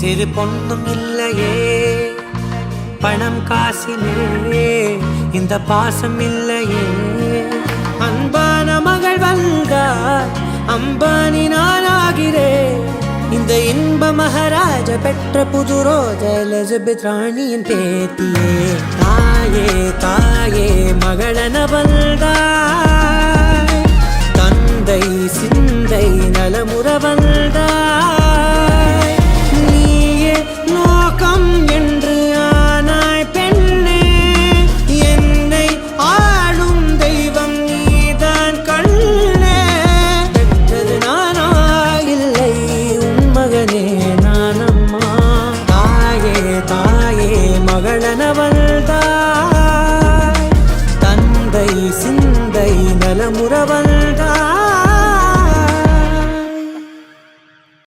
சிறு பொண்ணும் இல்லையே பணம் காசிலே இந்த பாசம் இல்லையே அன்பான மகள் வந்தார் அம்பானி நானாகிறேன் இந்த இன்ப மகாராஜ பெற்ற புது ரோஜா எலிசபெத் ராணியின் பேத்தியே தாயே தாயே மகளன வந்தாய் தந்தை சிந்தை நலமுற வந்தாய்